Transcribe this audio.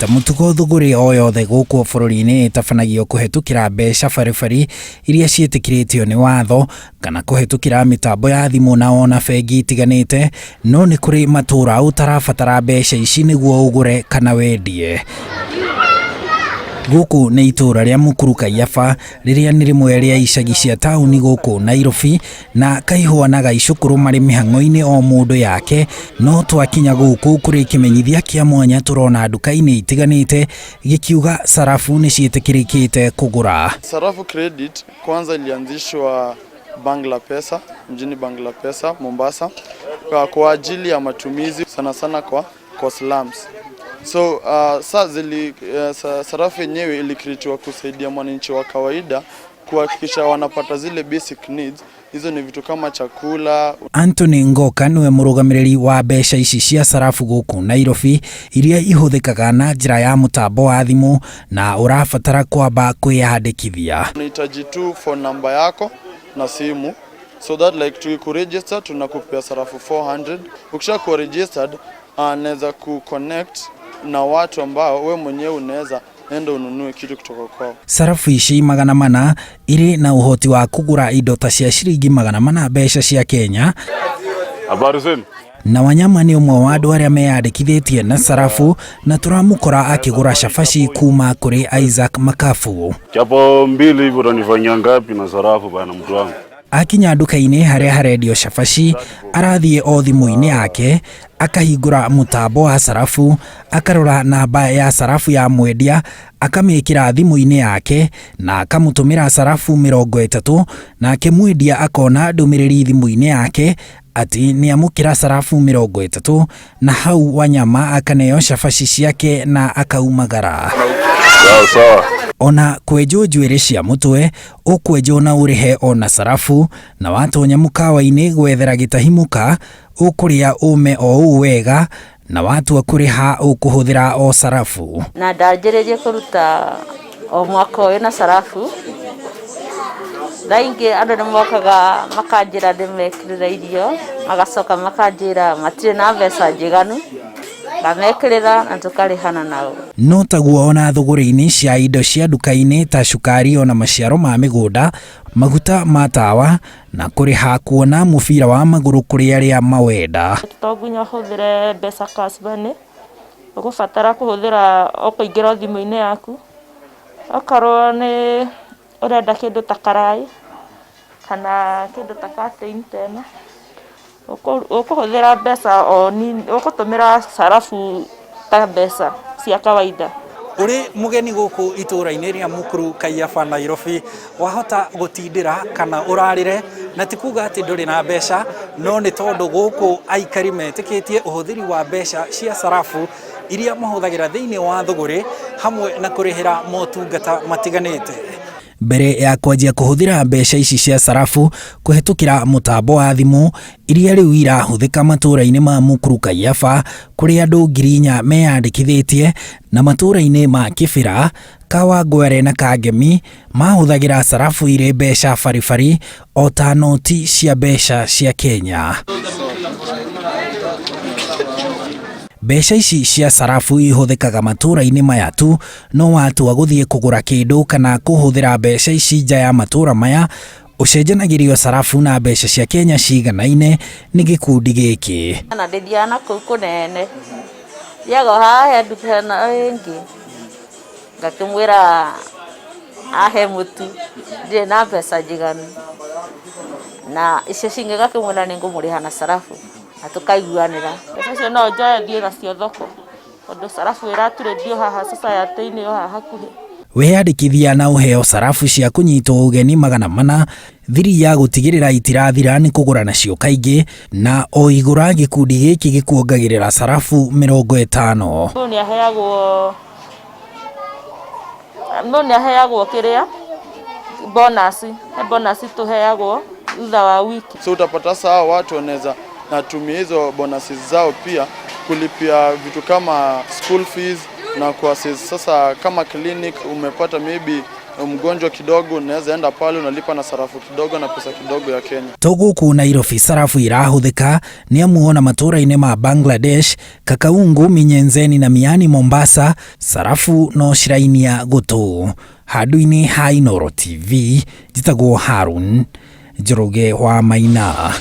ta mutugo thuguri o yothe guku bururi-ini itabanagio kuhetukira mbeca baribari iria cietikiritio ni watho kana kuhetukira mitambo ya thimu na ona bengi itiganite, no ni kuri matuura utarabatara mbeca ici niguo ugure kana wendie. Guku ni itura ria Mukuru Kaiafa riria ni rimwe ria icagi cia tauni guku Nairobi, na kaihuanaga icukuru mari mihangó-ini o mundu yake, no twakinya guku kuri kimenyithia kia mwanya turona duka-ini itiganite gikiuga sarafu ni cietikirikite kugura. Sarafu credit kwanza ilianzishwa Bangla-Pesa, mjini Bangla-Pesa, Mombasa, kwa ajili ya matumizi sana sana kwa slums. So sarafu yenyewe ilikreatiwa kusaidia mwananchi wa kawaida kuhakikisha wanapata zile basic needs. Hizo ni vitu kama chakula. Anthony Ngoka niwe murugamiriri wa mbeca ici cia sarafu guku Nairobi iria ihuthikaga na njira ya mutambo wa thimu na urabatara kwamba kwiyandikithia. Unahitaji tu phone number yako na simu, so that like tukuregister tunakupea sarafu 400. Ukisha kuwa registered anaweza kuconnect na watu ambao wewe mwenyewe unaweza enda ununue kitu kutoka kwao. Sarafu ici 400 iri na uhoti wa kugura indo ta cia ciringi 400 mbeca cia Kenya. Habari zenu. Na Wanyama ni umwe wa andu aria meyandikithitie na sarafu, na turamukora akigura shafashi kuma kuri Isaac Makafu. Chapo 2 hivi unanifanyia ngapi na sarafu bana mtu wangu? Akinya duka-ini haria harendio shafashi, arathie o thimu-ini yake akahingura mutambo wa sarafu, akarora namba ya sarafu ya mwendia, akamikira thimu-ini yake na akamutumira sarafu 30, nake mwendia akona ndumiriri thimu-ini yake ati ni amukira sarafu 30, na hau Wanyama akaneo shafashi ciake na akaumagara. Sawa. Ona kwejo njuĩrĩ cia mutwe ukwejo na urihe ona sarafu, na watonya mukawa-ini gwethera gitahimuka ukuria ume o wega, na watu akuriha ukuhuthira o sarafu. Na ndanjĩrĩrie kuruta o mwaka ũyũ na sarafu. Thaingĩ andũ nĩ mokaga makanjĩra ndĩmekĩrĩre irio, magacoka makanjĩra matirĩ na mbeca njiganu, ngamekĩrĩra na tũkarĩhana nao. No taguo ona thuguri-ini cia indo cia duka-ini ta cukari ona maciaro ma migunda, maguta ma tawa na kuriha kuona mubira wa maguru kuri aria mawenda. Tonginya huthire mbeca cash bane, ugubatara kuhuthira okuingira thimu-ini yaku, okorwo ni urenda kindu ta karai kana kindu ta curtain tena, ukuhuthira mbeca o nini, ukutumira sarafu ta mbeca cia kawaida. Uri mugeni guku itura-ini ria Mukuru Kaiafa Nairobi, wahota gutindira kana urarire, na tikuga ati nduri na mbeca, no ni tondu guku aikari metikitie uhuthiri wa mbeca cia sarafu iria mahuthagira thiini wa thuguri hamwe na kurihira motungata matiganite. Mbere ya kwanjia kuhuthira mbeca ici cia sarafu kuhetukira mutambo wa thimu iria riu irahuthika matura-ini ma Mukuru Kaiafa, kuri andu 4,000 meyandikithitie, na matura-ini ma Kibira, Kawangware na Kangemi mahuthagira sarafu iri mbeca baribari o ta noti cia mbeca cia Kenya. Mbeca ici cia sarafu ihuthikaga matura-ini maya tu, no watua guthie kugura kindu kana kuhuthira mbeca ici nja ya matura maya, ucenjanagirio sarafu na mbeca cia Kenya ciganaine ni gikundi giki. Na ndithia na kuu kunene yago hahe nduka na ingi ngakimwira ahe mutu ndire na mbeca njiganu, na icio cingi ngakimwira ningumuriha na sarafu atukaiguanira. Mbeca cio no njoe thie nacio thoko, tondu sarafu iraturendio haha society-ini yo haha hakuhi. Weyandikithia na uheo sarafu cia kunyitwo ugeni 400, thiri ya gutigirira itirathira ni kugura nacio kaingi, na o igura gikundi giki gikuongagirira sarafu 50. No ni aheagwo kiria bonus tuheagwo thutha wa wiki. So utapata saa watu wanaweza natumia hizo bonuses zao pia kulipia vitu kama school fees na kwa sasa kama clinic umepata maybe mgonjwa kidogo, unaweza enda pale unalipa na sarafu kidogo na pesa kidogo ya Kenya. Toguku Nairobi sarafu irahuthika ni amuona matura-ini ma Bangladesh, Kakaungu, Minyenzeni na Miani Mombasa sarafu no cirainia gutu. Handu-ini ha Inooro TV, njitagwo Harun Njoroge wa Maina.